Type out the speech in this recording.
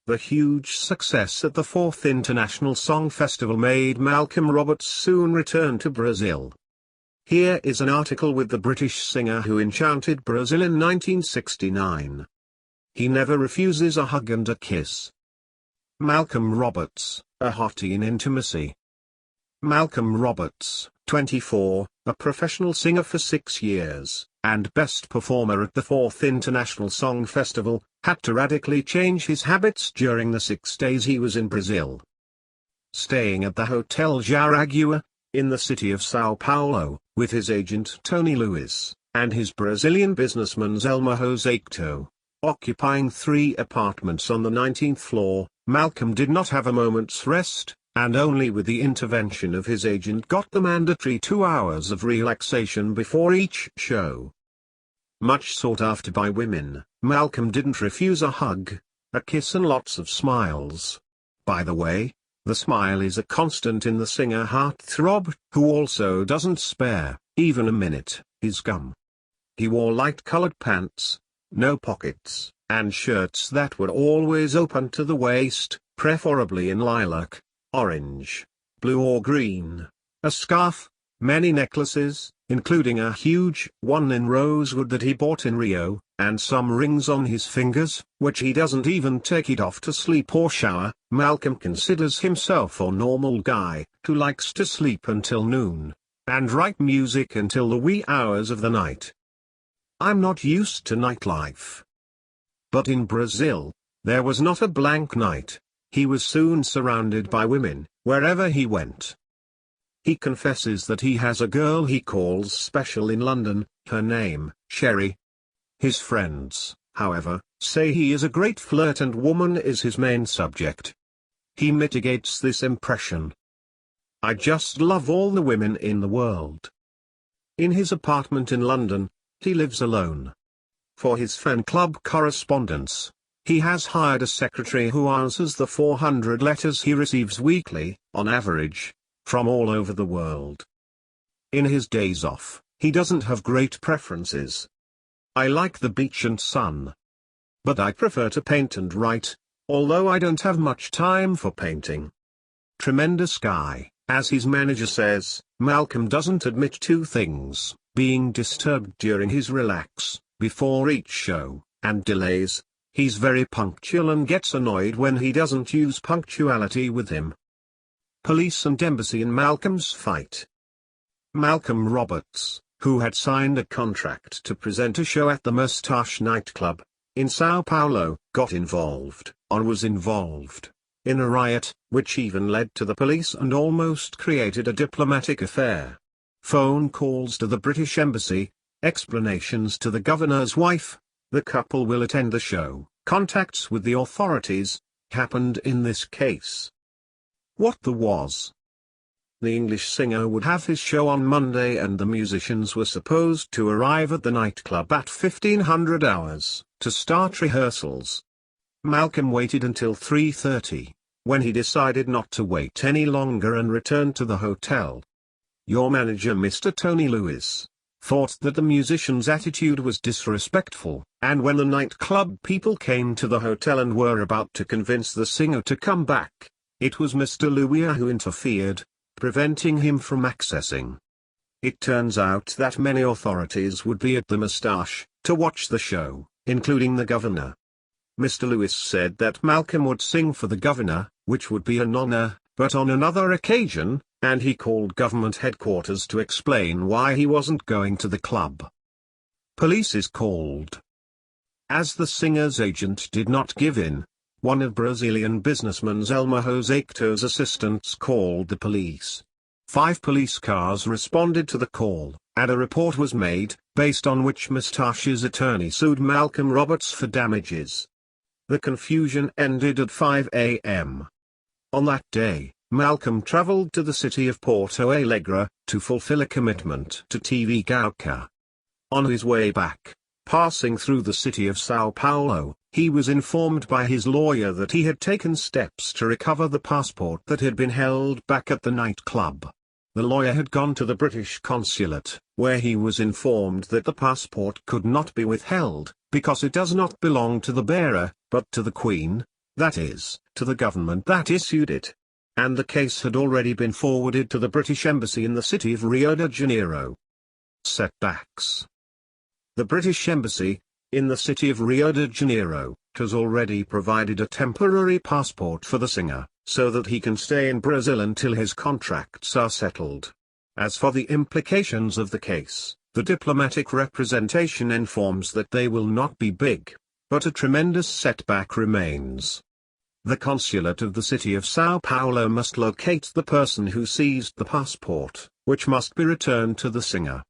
The huge success at the 4th International Song Festival made Malcolm Roberts soon return to Brazil. Here is an article with the British singer who enchanted Brazil in 1969. He never refuses a hug and a kiss. Malcolm Roberts, a hottie in intimacy. Malcolm Roberts, 24, a professional singer for 6 years, and best performer at the 4th International Song Festival, had to radically change his habits during the 6 days he was in Brazil. Staying at the Hotel Jaraguá, in the city of São Paulo, with his agent Tony Lewis, and his Brazilian businessman Zelma Joseito, occupying 3 apartments on the 19th floor, Malcolm did not have a moment's rest, and only with the intervention of his agent got the mandatory 2 hours of relaxation before each show. Much sought after by women, Malcolm didn't refuse a hug, a kiss and lots of smiles. By the way, the smile is a constant in the singer heartthrob, who also doesn't spare, even a minute, his gum. He wore light-colored pants, no pockets, and shirts that were always open to the waist, preferably in lilac, orange, blue or green, a scarf, many necklaces, including a huge one in rosewood that he bought in Rio, and some rings on his fingers, which he doesn't even take it off to sleep or shower. Malcolm considers himself a normal guy, who likes to sleep until noon, and write music until the wee hours of the night. I'm not used to nightlife. But in Brazil, there was not a blank night. He was soon surrounded by women, wherever he went. He confesses that he has a girl he calls special in London, her name, Sherry. His friends, however, say he is a great flirt and woman is his main subject. He mitigates this impression. I just love all the women in the world. In his apartment in London, he lives alone. For his fan club correspondence, he has hired a secretary who answers the 400 letters he receives weekly, on average, from all over the world. In his days off, he doesn't have great preferences. I like the beach and sun. But I prefer to paint and write, although I don't have much time for painting. Tremendous guy, as his manager says. Malcolm doesn't admit 2 things, being disturbed during his relax, before each show, and delays. He's very punctual and gets annoyed when he doesn't use punctuality with him. Police and embassy in Malcolm's fight. Malcolm Roberts, who had signed a contract to present a show at the Moustache nightclub, in São Paulo, got involved, in a riot, which even led to the police and almost created a diplomatic affair. Phone calls to the British embassy, explanations to the governor's wife, the couple will attend the show, contacts with the authorities, happened in this case. What there was. The English singer would have his show on Monday and the musicians were supposed to arrive at the nightclub at 1500 hours, to start rehearsals. Malcolm waited until 3:30, when he decided not to wait any longer and returned to the hotel. Your manager Mr. Tony Lewis thought that the musician's attitude was disrespectful, and when the nightclub people came to the hotel and were about to convince the singer to come back, it was Mr. Lewis who interfered, preventing him from accessing. It turns out that many authorities would be at the Moustache to watch the show, including the governor. Mr. Lewis said that Malcolm would sing for the governor, which would be an honor, but on another occasion, and he called government headquarters to explain why he wasn't going to the club. Police is called. As the singer's agent did not give in, one of Brazilian businessman Zelma Joseito's assistants called the police. 5 police cars responded to the call, and a report was made, based on which Moustache's attorney sued Malcolm Roberts for damages. The confusion ended at 5 a.m. On that day, Malcolm traveled to the city of Porto Alegre, to fulfill a commitment to TV Gauca. On his way back, passing through the city of São Paulo, he was informed by his lawyer that he had taken steps to recover the passport that had been held back at the nightclub. The lawyer had gone to the British consulate, where he was informed that the passport could not be withheld, because it does not belong to the bearer, but to the Queen. that is, to the government that issued it. And the case had already been forwarded to the British Embassy in the city of Rio de Janeiro. Setbacks. The British Embassy, in the city of Rio de Janeiro, has already provided a temporary passport for the singer, so that he can stay in Brazil until his contracts are settled. As for the implications of the case, the diplomatic representation informs that they will not be big, but a tremendous setback remains. The consulate of the city of São Paulo must locate the person who seized the passport, which must be returned to the singer.